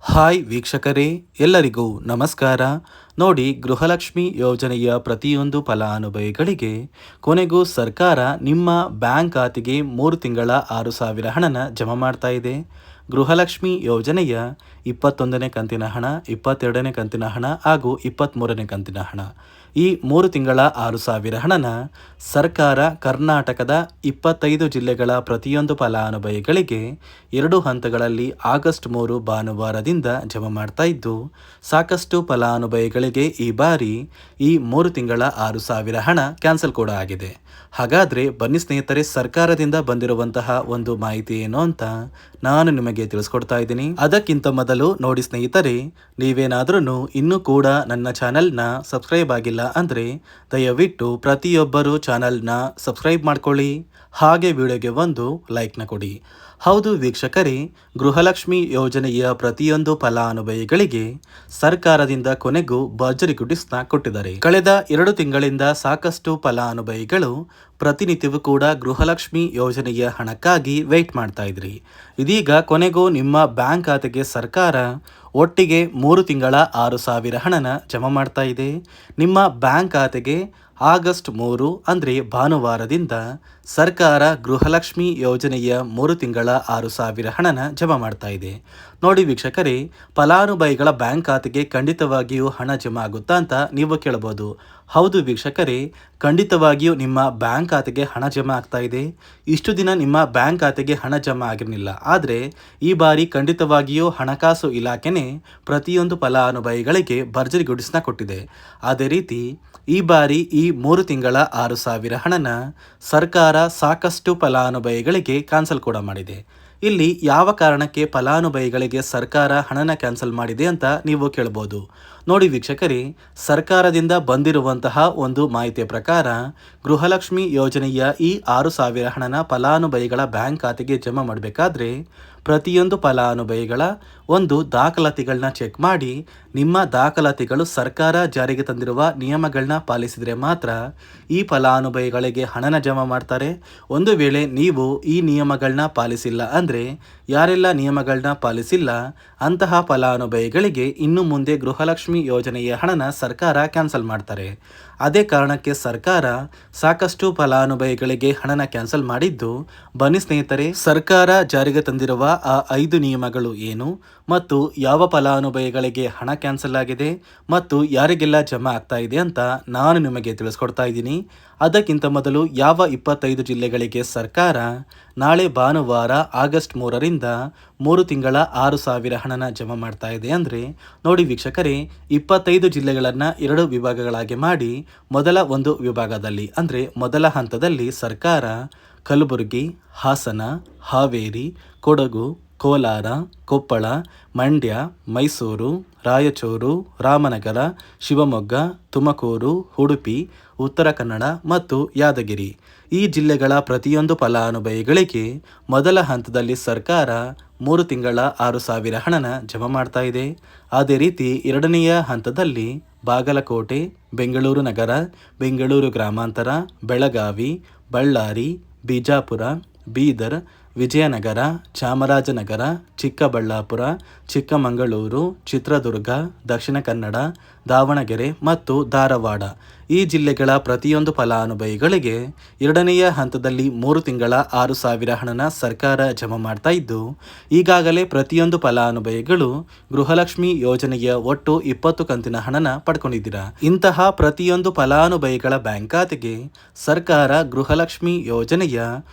Hi ವೀಕ್ಷಕರೇ, ಎಲ್ಲರಿಗೂ ನಮಸ್ಕಾರ. ನೋಡಿ, ಗೃಹಲಕ್ಷ್ಮಿ ಯೋಜನೆಯ ಪ್ರತಿಯೊಂದು ಫಲಾನುಭವಿಗಳಿಗೆ ಕೊನೆಗೂ ಸರ್ಕಾರ ನಿಮ್ಮ ಬ್ಯಾಂಕ್ ಖಾತೆಗೆ 3 ತಿಂಗಳ 6,000 ಹಣನ ಜಮಾ ಮಾಡ್ತಾ ಇದೆ. ಗೃಹಲಕ್ಷ್ಮಿ ಯೋಜನೆಯ 21ನೇ ಕಂತಿನ ಹಣ, 22ನೇ ಕಂತಿನ ಹಣ ಹಾಗೂ 23ನೇ ಕಂತಿನ ಹಣ, ಈ 3 ತಿಂಗಳ 6,000 ಹಣನ ಸರ್ಕಾರ ಕರ್ನಾಟಕದ 25 ಜಿಲ್ಲೆಗಳ ಪ್ರತಿಯೊಂದು ಫಲಾನುಭವಿಗಳಿಗೆ 2 ಹಂತಗಳಲ್ಲಿ ಆಗಸ್ಟ್ 3 ಭಾನುವಾರದಿಂದ ಜಮಾ ಮಾಡ್ತಾ ಇದ್ದು, ಸಾಕಷ್ಟು ಫಲಾನುಭವಿಗಳಿಗೆ ಈ ಬಾರಿ ಈ 3 ತಿಂಗಳ 6,000 ಹಣ ಕ್ಯಾನ್ಸಲ್ ಕೂಡ ಆಗಿದೆ. ಹಾಗಾದರೆ ಬನ್ನಿ ಸ್ನೇಹಿತರೆ, ಸರ್ಕಾರದಿಂದ ಬಂದಿರುವಂತಹ ಒಂದು ಮಾಹಿತಿ ಏನು ಅಂತ ನಾನು ನಿಮಗೆ ತಿಳಿಸ್ಕೊಡ್ತಾ ಇದ್ದೀನಿ. ಅದಕ್ಕಿಂತ ಮೊದಲು ನೋಡಿ ಸ್ನೇಹಿತರೆ, ನೀವೇನಾದ್ರೂ ಇನ್ನೂ ಕೂಡ ನನ್ನ ಚಾನೆಲ್ನ ಸಬ್ಸ್ಕ್ರೈಬ್ ಆಗಿಲ್ಲ ಅಂದರೆ ದಯವಿಟ್ಟು ಪ್ರತಿಯೊಬ್ಬರು ಚಾನೆಲ್ನ ಸಬ್ಸ್ಕ್ರೈಬ್ ಮಾಡ್ಕೊಳ್ಳಿ, ಹಾಗೆ ವಿಡಿಯೋಗೆ ಒಂದು ಲೈಕ್ನ ಕೊಡಿ. ಹೌದು ವೀಕ್ಷಕರೇ, ಗೃಹಲಕ್ಷ್ಮಿ ಯೋಜನೆಯ ಪ್ರತಿಯೊಂದು ಫಲಾನುಭವಿಗಳಿಗೆ ಸರ್ಕಾರದಿಂದ ಕೊನೆಗೂ ಭರ್ಜರಿ ಗುಡ್ಡಿಸ್ನ ಕೊಟ್ಟಿದ್ದಾರೆ. ಕಳೆದ 2 ತಿಂಗಳಿಂದ ಸಾಕಷ್ಟು ಫಲಾನುಭವಿಗಳು ಪ್ರತಿನಿತ್ಯವೂ ಕೂಡ ಗೃಹಲಕ್ಷ್ಮಿ ಯೋಜನೆಯ ಹಣಕ್ಕಾಗಿ ವೆಯ್ಟ್ ಮಾಡ್ತಾ ಇದ್ರಿ. ಇದೀಗ ಕೊನೆಗೂ ನಿಮ್ಮ ಬ್ಯಾಂಕ್ ಖಾತೆಗೆ ಸರ್ಕಾರ ಒಟ್ಟಿಗೆ 3 ತಿಂಗಳ 6,000 ಹಣನ ಜಮಾ ಮಾಡ್ತಾ ಇದೆ. ನಿಮ್ಮ ಬ್ಯಾಂಕ್ ಖಾತೆಗೆ ಆಗಸ್ಟ್ 3 ಅಂದರೆ ಭಾನುವಾರದಿಂದ ಸರ್ಕಾರ ಗೃಹಲಕ್ಷ್ಮಿ ಯೋಜನೆಯ 3 ತಿಂಗಳ 6,000 ಹಣನ ಜಮಾ ಮಾಡ್ತಾ ಇದೆ. ನೋಡಿ ವೀಕ್ಷಕರೇ, ಫಲಾನುಭವಿಗಳ ಬ್ಯಾಂಕ್ ಖಾತೆಗೆ ಖಂಡಿತವಾಗಿಯೂ ಹಣ ಜಮಾ ಆಗುತ್ತಾ ಅಂತ ನೀವು ಕೇಳಬಹುದು. ಹೌದು ವೀಕ್ಷಕರೇ, ಖಂಡಿತವಾಗಿಯೂ ನಿಮ್ಮ ಬ್ಯಾಂಕ್ ಖಾತೆಗೆ ಹಣ ಜಮಾ ಆಗ್ತಾ ಇದೆ. ಇಷ್ಟು ದಿನ ನಿಮ್ಮ ಬ್ಯಾಂಕ್ ಖಾತೆಗೆ ಹಣ ಜಮಾ ಆಗಿರಲಿಲ್ಲ, ಆದರೆ ಈ ಬಾರಿ ಖಂಡಿತವಾಗಿಯೂ ಹಣಕಾಸು ಇಲಾಖೆನೇ ಪ್ರತಿಯೊಂದು ಫಲಾನುಭವಿಗಳಿಗೆ ಭರ್ಜರಿ ಗುಡಿಸ್ನ ಕೊಟ್ಟಿದೆ. ಅದೇ ರೀತಿ ಈ ಬಾರಿ ಈ 3 ತಿಂಗಳ 6,000 ಹಣನ ಸರ್ಕಾರ ಸಾಕಷ್ಟು ಫಲಾನುಭವಿಗಳಿಗೆ ಕ್ಯಾನ್ಸಲ್ ಕೂಡ ಮಾಡಿದೆ. ಇಲ್ಲಿ ಯಾವ ಕಾರಣಕ್ಕೆ ಫಲಾನುಭವಿಗಳಿಗೆ ಸರ್ಕಾರ ಹಣನ ಕ್ಯಾನ್ಸಲ್ ಮಾಡಿದೆ ಅಂತ ನೀವು ಕೇಳಬಹುದು. ನೋಡಿ ವೀಕ್ಷಕರೇ, ಸರ್ಕಾರದಿಂದ ಬಂದಿರುವಂತಹ ಒಂದು ಮಾಹಿತಿಯ ಪ್ರಕಾರ ಗೃಹಲಕ್ಷ್ಮಿ ಯೋಜನೆಯ ಈ 6,000 ಹಣನ ಫಲಾನುಭವಿಗಳ ಬ್ಯಾಂಕ್ ಖಾತೆಗೆ ಜಮಾ ಮಾಡಬೇಕಾದ್ರೆ ಪ್ರತಿಯೊಂದು ಫಲಾನುಭವಿಗಳ ಒಂದು ದಾಖಲಾತಿಗಳನ್ನ ಚೆಕ್ ಮಾಡಿ, ನಿಮ್ಮ ದಾಖಲಾತಿಗಳು ಸರ್ಕಾರ ಜಾರಿಗೆ ತಂದಿರುವ ನಿಯಮಗಳನ್ನ ಪಾಲಿಸಿದರೆ ಮಾತ್ರ ಈ ಫಲಾನುಭವಿಗಳಿಗೆ ಹಣನ ಜಮಾ ಮಾಡ್ತಾರೆ. ಒಂದು ವೇಳೆ ನೀವು ಈ ನಿಯಮಗಳನ್ನ ಪಾಲಿಸಿಲ್ಲ ಅಂದರೆ, ಯಾರೆಲ್ಲ ನಿಯಮಗಳನ್ನ ಪಾಲಿಸಿಲ್ಲ ಅಂತಹ ಫಲಾನುಭವಿಗಳಿಗೆ ಇನ್ನು ಮುಂದೆ ಗೃಹಲಕ್ಷ್ಮಿ ಯೋಜನೆಯ ಹಣನ ಸರ್ಕಾರ ಕ್ಯಾನ್ಸಲ್ ಮಾಡ್ತಾರೆ. ಅದೇ ಕಾರಣಕ್ಕೆ ಸರ್ಕಾರ ಸಾಕಷ್ಟು ಫಲಾನುಭವಿಗಳಿಗೆ ಹಣನ ಕ್ಯಾನ್ಸಲ್ ಮಾಡಿದ್ದು. ಬನ್ನಿ ಸ್ನೇಹಿತರೆ, ಸರ್ಕಾರ ಜಾರಿಗೆ ತಂದಿರುವ ಆ 5 ನಿಯಮಗಳು ಏನು ಮತ್ತು ಯಾವ ಫಲಾನುಭವಿಗಳಿಗೆ ಹಣ ಕ್ಯಾನ್ಸಲ್ ಆಗಿದೆ ಮತ್ತು ಯಾರಿಗೆಲ್ಲ ಜಮಾ ಆಗ್ತಾ ಇದೆ ಅಂತ ನಾನು ನಿಮಗೆ ತಿಳಿಸ್ಕೊಡ್ತಾ ಇದ್ದೀನಿ. ಅದಕ್ಕಿಂತ ಮೊದಲು ಯಾವ 25 ಜಿಲ್ಲೆಗಳಿಗೆ ಸರ್ಕಾರ ನಾಳೆ ಭಾನುವಾರ ಆಗಸ್ಟ್ 3ರಿಂದ 3 ತಿಂಗಳ 6,000 ಹಣನ ಜಮಾ ಮಾಡ್ತಾ ಇದೆ ಅಂದರೆ, ನೋಡಿ ವೀಕ್ಷಕರೇ, 25 ಜಿಲ್ಲೆಗಳನ್ನು 2 ವಿಭಾಗಗಳಾಗಿ ಮಾಡಿ ಮೊದಲ ಒಂದು ವಿಭಾಗದಲ್ಲಿ ಅಂದರೆ ಮೊದಲ ಹಂತದಲ್ಲಿ ಸರ್ಕಾರ ಕಲಬುರಗಿ, ಹಾಸನ, ಹಾವೇರಿ, ಕೊಡಗು, ಕೋಲಾರ, ಕೊಪ್ಪಳ, ಮಂಡ್ಯ, ಮೈಸೂರು, ರಾಯಚೂರು, ರಾಮನಗರ, ಶಿವಮೊಗ್ಗ, ತುಮಕೂರು, ಉಡುಪಿ, ಉತ್ತರ ಕನ್ನಡ ಮತ್ತು ಯಾದಗಿರಿ ಈ ಜಿಲ್ಲೆಗಳ ಪ್ರತಿಯೊಂದು ಫಲಾನುಭವಿಗಳಿಗೆ ಮೊದಲ ಹಂತದಲ್ಲಿ ಸರ್ಕಾರ 3 ತಿಂಗಳ 6,000 ಹಣನ ಜಮಾ ಮಾಡ್ತಾ ಇದೆ. ಅದೇ ರೀತಿ ಎರಡನೆಯ ಹಂತದಲ್ಲಿ ಬಾಗಲಕೋಟೆ, ಬೆಂಗಳೂರು ನಗರ, ಬೆಂಗಳೂರು ಗ್ರಾಮಾಂತರ, ಬೆಳಗಾವಿ, ಬಳ್ಳಾರಿ, ಬಿಜಾಪುರ, ಬೀದರ್, ವಿಜಯನಗರ, ಚಾಮರಾಜನಗರ, ಚಿಕ್ಕಬಳ್ಳಾಪುರ, ಚಿಕ್ಕಮಗಳೂರು, ಚಿತ್ರದುರ್ಗ, ದಕ್ಷಿಣ ಕನ್ನಡ, ದಾವಣಗೆರೆ ಮತ್ತು ಧಾರವಾಡ ಈ ಜಿಲ್ಲೆಗಳ ಪ್ರತಿಯೊಂದು ಫಲಾನುಭವಿಗಳಿಗೆ ಎರಡನೆಯ ಹಂತದಲ್ಲಿ 3 ತಿಂಗಳ 6,000 ಹಣನ ಸರ್ಕಾರ ಜಮಾ ಮಾಡ್ತಾ ಇದ್ದು, ಈಗಾಗಲೇ ಪ್ರತಿಯೊಂದು ಫಲಾನುಭವಿಗಳು ಗೃಹಲಕ್ಷ್ಮಿ ಯೋಜನೆಯ ಒಟ್ಟು 20 ಕಂತಿನ ಹಣನ ಪಡ್ಕೊಂಡಿದ್ದೀರಾ. ಇಂತಹ ಪ್ರತಿಯೊಂದು ಫಲಾನುಭವಿಗಳ ಬ್ಯಾಂಕ್ ಖಾತೆಗೆ ಸರ್ಕಾರ ಗೃಹಲಕ್ಷ್ಮಿ ಯೋಜನೆಯ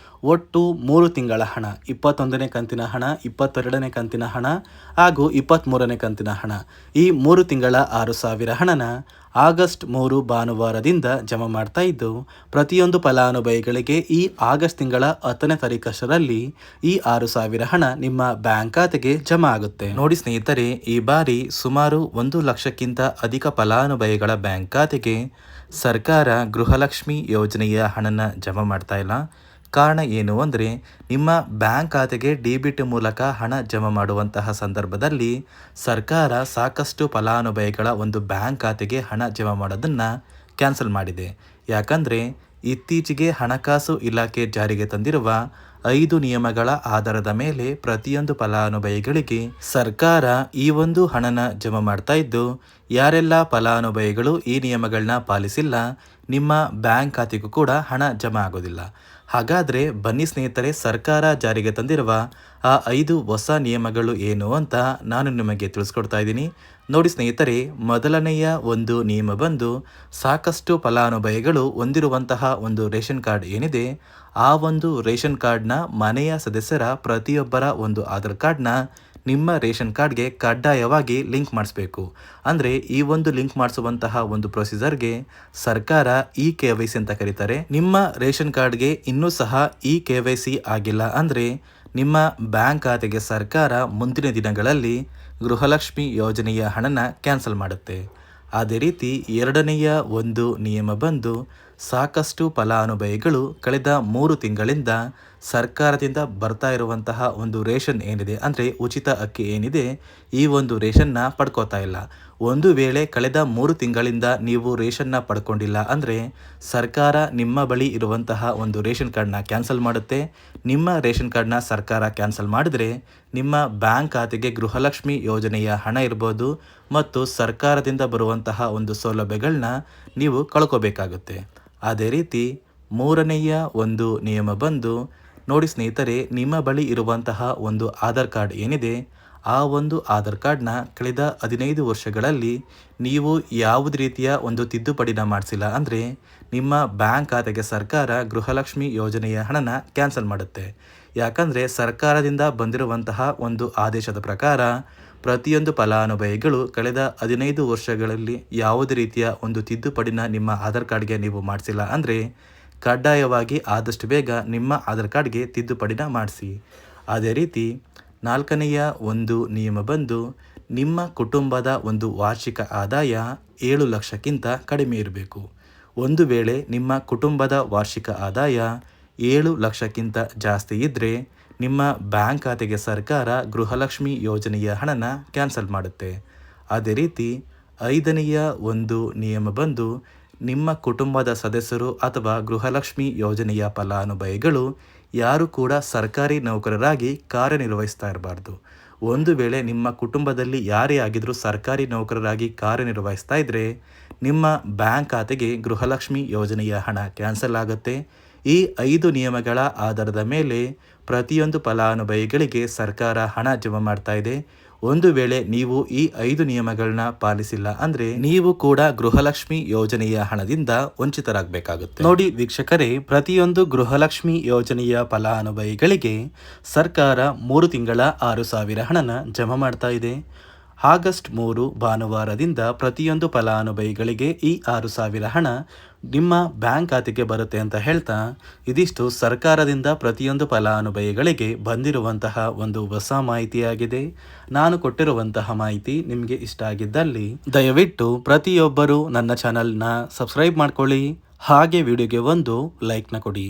ಒಟ್ಟು 3 ತಿಂಗಳ ಹಣ, 21ನೇ ಕಂತಿನ ಹಣ, 22ನೇ ಕಂತಿನ ಹಣ ಹಾಗೂ 23ನೇ ಕಂತಿನ ಹಣ, ಈ 3 ತಿಂಗಳ 6,000 ಹಣನ ಆಗಸ್ಟ್ 3 ಭಾನುವಾರದಿಂದ ಜಮಾ ಮಾಡ್ತಾ ಇದ್ದು, ಪ್ರತಿಯೊಂದು ಫಲಾನುಭವಿಗಳಿಗೆ ಈ ಆಗಸ್ಟ್ ತಿಂಗಳ 10ನೇ ತಾರೀಕಷ್ಟರಲ್ಲಿ ಈ 6,000 ಹಣ ನಿಮ್ಮ ಬ್ಯಾಂಕ್ ಖಾತೆಗೆ ಜಮಾ ಆಗುತ್ತೆ. ನೋಡಿ ಸ್ನೇಹಿತರೆ, ಈ ಬಾರಿ ಸುಮಾರು 1 ಲಕ್ಷಕ್ಕಿಂತ ಅಧಿಕ ಫಲಾನುಭವಿಗಳ ಬ್ಯಾಂಕ್ ಖಾತೆಗೆ ಸರ್ಕಾರ ಗೃಹಲಕ್ಷ್ಮಿ ಯೋಜನೆಯ ಹಣನ ಜಮಾ ಮಾಡ್ತಾ ಇಲ್ಲ. ಕಾರಣ ಏನು ಅಂದರೆ, ನಿಮ್ಮ ಬ್ಯಾಂಕ್ ಖಾತೆಗೆ ಡೆಬಿಟ್ ಮೂಲಕ ಹಣ ಜಮಾ ಮಾಡುವಂತಹ ಸಂದರ್ಭದಲ್ಲಿ ಸರ್ಕಾರ ಸಾಕಷ್ಟು ಫಲಾನುಭವಿಗಳ ಒಂದು ಬ್ಯಾಂಕ್ ಖಾತೆಗೆ ಹಣ ಜಮಾ ಮಾಡೋದನ್ನು ಕ್ಯಾನ್ಸಲ್ ಮಾಡಿದೆ. ಯಾಕಂದರೆ ಇತ್ತೀಚೆಗೆ ಹಣಕಾಸು ಇಲಾಖೆ ಜಾರಿಗೆ ತಂದಿರುವ 5 ನಿಯಮಗಳ ಆಧಾರದ ಮೇಲೆ ಪ್ರತಿಯೊಂದು ಫಲಾನುಭವಿಗಳಿಗೆ ಸರ್ಕಾರ ಈ ಒಂದು ಹಣನ ಜಮಾ ಮಾಡ್ತಾ ಇದ್ದು, ಯಾರೆಲ್ಲ ಫಲಾನುಭವಿಗಳು ಈ ನಿಯಮಗಳನ್ನ ಪಾಲಿಸಿಲ್ಲ ನಿಮ್ಮ ಬ್ಯಾಂಕ್ ಖಾತೆಗೂ ಕೂಡ ಹಣ ಜಮಾ ಆಗೋದಿಲ್ಲ. ಹಾಗಾದರೆ ಬನ್ನಿ ಸ್ನೇಹಿತರೆ, ಸರ್ಕಾರ ಜಾರಿಗೆ ತಂದಿರುವ ಆ 5 ಹೊಸ ನಿಯಮಗಳು ಏನು ಅಂತ ನಾನು ನಿಮಗೆ ತಿಳಿಸ್ಕೊಡ್ತಾ ಇದ್ದೀನಿ. ನೋಡಿ ಸ್ನೇಹಿತರೆ, ಮೊದಲನೆಯ ಒಂದು ನಿಯಮ ಬಂದು, ಸಾಕಷ್ಟು ಫಲಾನುಭವಿಗಳು ಹೊಂದಿರುವಂತಹ ಒಂದು ರೇಷನ್ ಕಾರ್ಡ್ ಏನಿದೆ, ಆ ಒಂದು ರೇಷನ್ ಕಾರ್ಡ್ನ ಮನೆಯ ಸದಸ್ಯರ ಪ್ರತಿಯೊಬ್ಬರ ಒಂದು ಆಧಾರ್ ಕಾರ್ಡ್ನ ನಿಮ್ಮ ರೇಷನ್ ಕಾರ್ಡ್ಗೆ ಕಡ್ಡಾಯವಾಗಿ ಲಿಂಕ್ ಮಾಡಿಸ್ಬೇಕು. ಅಂದರೆ ಈ ಒಂದು ಲಿಂಕ್ ಮಾಡಿಸುವಂತಹ ಒಂದು ಪ್ರೊಸೀಜರ್ಗೆ ಸರ್ಕಾರ KYC ಅಂತ ಕರೀತಾರೆ. ನಿಮ್ಮ ರೇಷನ್ ಕಾರ್ಡ್ಗೆ ಇನ್ನೂ ಸಹ KYC ಆಗಿಲ್ಲ ಅಂದರೆ ನಿಮ್ಮ ಬ್ಯಾಂಕ್ ಖಾತೆಗೆ ಸರ್ಕಾರ ಮುಂದಿನ ದಿನಗಳಲ್ಲಿ ಗೃಹಲಕ್ಷ್ಮಿ ಯೋಜನೆಯ ಹಣನ ಕ್ಯಾನ್ಸಲ್ ಮಾಡುತ್ತೆ. ಅದೇ ರೀತಿ ಎರಡನೆಯ ಒಂದು ನಿಯಮ ಬಂದು, ಸಾಕಷ್ಟು ಫಲಾನುಭವಿಗಳು ಕಳೆದ 3 ತಿಂಗಳಿಂದ ಸರ್ಕಾರದಿಂದ ಬರ್ತಾ ಇರುವಂತಹ ಒಂದು ರೇಷನ್ ಏನಿದೆ, ಅಂದರೆ ಉಚಿತ ಅಕ್ಕಿ ಏನಿದೆ, ಈ ಒಂದು ರೇಷನ್ನ ಪಡ್ಕೋತಾ ಇಲ್ಲ. ಒಂದು ವೇಳೆ ಕಳೆದ 3 ತಿಂಗಳಿಂದ ನೀವು ರೇಷನ್ನ ಪಡ್ಕೊಂಡಿಲ್ಲ ಅಂದರೆ ಸರ್ಕಾರ ನಿಮ್ಮ ಬಳಿ ಇರುವಂತಹ ಒಂದು ರೇಷನ್ ಕಾರ್ಡ್ನ ಕ್ಯಾನ್ಸಲ್ ಮಾಡುತ್ತೆ. ನಿಮ್ಮ ರೇಷನ್ ಕಾರ್ಡ್ನ ಸರ್ಕಾರ ಕ್ಯಾನ್ಸಲ್ ಮಾಡಿದರೆ ನಿಮ್ಮ ಬ್ಯಾಂಕ್ ಖಾತೆಗೆ ಗೃಹಲಕ್ಷ್ಮಿ ಯೋಜನೆಯ ಹಣ ಇರ್ಬೋದು ಮತ್ತು ಸರ್ಕಾರದಿಂದ ಬರುವಂತಹ ಒಂದು ಸೌಲಭ್ಯಗಳನ್ನ ನೀವು ಕಳ್ಕೋಬೇಕಾಗುತ್ತೆ. ಅದೇ ರೀತಿ ಮೂರನೆಯ ಒಂದು ನಿಯಮ ಬಂದು, ನೋಡಿ ಸ್ನೇಹಿತರೆ, ನಿಮ್ಮ ಬಳಿ ಇರುವಂತಹ ಒಂದು ಆಧಾರ್ ಕಾರ್ಡ್ ಏನಿದೆ, ಆ ಒಂದು ಆಧಾರ್ ಕಾರ್ಡ್ನ ಕಳೆದ 15 ವರ್ಷಗಳಲ್ಲಿ ನೀವು ಯಾವುದೇ ರೀತಿಯ ಒಂದು ತಿದ್ದುಪಡಿನ ಮಾಡಿಸಿಲ್ಲ ಅಂದರೆ ನಿಮ್ಮ ಬ್ಯಾಂಕ್ ಖಾತೆಗೆ ಸರ್ಕಾರ ಗೃಹಲಕ್ಷ್ಮಿ ಯೋಜನೆಯ ಹಣನ ಕ್ಯಾನ್ಸಲ್ ಮಾಡುತ್ತೆ. ಯಾಕಂದರೆ ಸರ್ಕಾರದಿಂದ ಬಂದಿರುವಂತಹ ಒಂದು ಆದೇಶದ ಪ್ರಕಾರ ಪ್ರತಿಯೊಂದು ಫಲಾನುಭವಿಗಳು ಕಳೆದ 15 ವರ್ಷಗಳಲ್ಲಿ ಯಾವುದೇ ರೀತಿಯ ಒಂದು ತಿದ್ದುಪಡಿನ ನಿಮ್ಮ ಆಧಾರ್ ಕಾರ್ಡ್ಗೆ ನೀವು ಮಾಡಿಸಿಲ್ಲ ಅಂದರೆ ಕಡ್ಡಾಯವಾಗಿ ಆದಷ್ಟು ಬೇಗ ನಿಮ್ಮ ಆಧಾರ್ ಕಾರ್ಡ್ಗೆ ತಿದ್ದುಪಡಿನ ಮಾಡಿಸಿ. ಅದೇ ರೀತಿ ನಾಲ್ಕನೆಯ ಒಂದು ನಿಯಮ ಬಂದು, ನಿಮ್ಮ ಕುಟುಂಬದ ಒಂದು ವಾರ್ಷಿಕ ಆದಾಯ 7 ಲಕ್ಷಕ್ಕಿಂತ ಕಡಿಮೆ ಇರಬೇಕು. ಒಂದು ವೇಳೆ ನಿಮ್ಮ ಕುಟುಂಬದ ವಾರ್ಷಿಕ ಆದಾಯ 7 ಲಕ್ಷಕ್ಕಿಂತ ಜಾಸ್ತಿ ಇದ್ದರೆ ನಿಮ್ಮ ಬ್ಯಾಂಕ್ ಖಾತೆಗೆ ಸರ್ಕಾರ ಗೃಹಲಕ್ಷ್ಮಿ ಯೋಜನೆಯ ಹಣನ ಕ್ಯಾನ್ಸಲ್ ಮಾಡುತ್ತೆ. ಅದೇ ರೀತಿ ಐದನೆಯ ಒಂದು ನಿಯಮ ಬಂದು, ನಿಮ್ಮ ಕುಟುಂಬದ ಸದಸ್ಯರು ಅಥವಾ ಗೃಹಲಕ್ಷ್ಮಿ ಯೋಜನೆಯ ಫಲಾನುಭವಿಗಳು ಯಾರು ಕೂಡ ಸರ್ಕಾರಿ ನೌಕರರಾಗಿ ಕಾರ್ಯನಿರ್ವಹಿಸ್ತಾ ಇರಬಾರ್ದು. ಒಂದು ವೇಳೆ ನಿಮ್ಮ ಕುಟುಂಬದಲ್ಲಿ ಯಾರೇ ಆಗಿದ್ರೂ ಸರ್ಕಾರಿ ನೌಕರರಾಗಿ ಕಾರ್ಯನಿರ್ವಹಿಸ್ತಾ ಇದ್ದರೆ ನಿಮ್ಮ ಬ್ಯಾಂಕ್ ಖಾತೆಗೆ ಗೃಹಲಕ್ಷ್ಮಿ ಯೋಜನೆಯ ಹಣ ಕ್ಯಾನ್ಸಲ್ ಆಗುತ್ತೆ. ಈ 5 ನಿಯಮಗಳ ಆಧಾರದ ಮೇಲೆ ಪ್ರತಿಯೊಂದು ಫಲಾನುಭವಿಗಳಿಗೆ ಸರ್ಕಾರ ಹಣ ಜಮಾ ಮಾಡ್ತಾ ಇದೆ. ಒಂದು ವೇಳೆ ನೀವು ಈ 5 ನಿಯಮಗಳನ್ನ ಪಾಲಿಸಿಲ್ಲ ಅಂದರೆ ನೀವು ಕೂಡ ಗೃಹಲಕ್ಷ್ಮಿ ಯೋಜನೆಯ ಹಣದಿಂದ ವಂಚಿತರಾಗಬೇಕಾಗುತ್ತೆ. ನೋಡಿ ವೀಕ್ಷಕರೇ, ಪ್ರತಿಯೊಂದು ಗೃಹಲಕ್ಷ್ಮಿ ಯೋಜನೆಯ ಫಲಾನುಭವಿಗಳಿಗೆ ಸರ್ಕಾರ 3 ತಿಂಗಳ 6,000 ಹಣನ ಜಮಾ ಮಾಡ್ತಾ ಇದೆ. ಆಗಸ್ಟ್ 3 ಭಾನುವಾರದಿಂದ ಪ್ರತಿಯೊಂದು ಫಲಾನುಭವಿಗಳಿಗೆ ಈ 6,000 ಹಣ ನಿಮ್ಮ ಬ್ಯಾಂಕ್ ಖಾತೆಗೆ ಬರುತ್ತೆ ಅಂತ ಹೇಳ್ತಾ, ಇದಿಷ್ಟು ಸರ್ಕಾರದಿಂದ ಪ್ರತಿಯೊಂದು ಫಲಾನುಭವಿಗಳಿಗೆ ಬಂದಿರುವಂತಹ ಒಂದು ಹೊಸ ಮಾಹಿತಿಯಾಗಿದೆ. ನಾನು ಕೊಟ್ಟಿರುವಂತಹ ಮಾಹಿತಿ ನಿಮಗೆ ಇಷ್ಟ ಆಗಿದ್ದಲ್ಲಿ ದಯವಿಟ್ಟು ಪ್ರತಿಯೊಬ್ಬರು ನನ್ನ ಚಾನಲ್ನ ಸಬ್ಸ್ಕ್ರೈಬ್ ಮಾಡ್ಕೊಳ್ಳಿ, ಹಾಗೆ ವಿಡಿಯೋಗೆ ಒಂದು ಲೈಕ್ನ ಕೊಡಿ.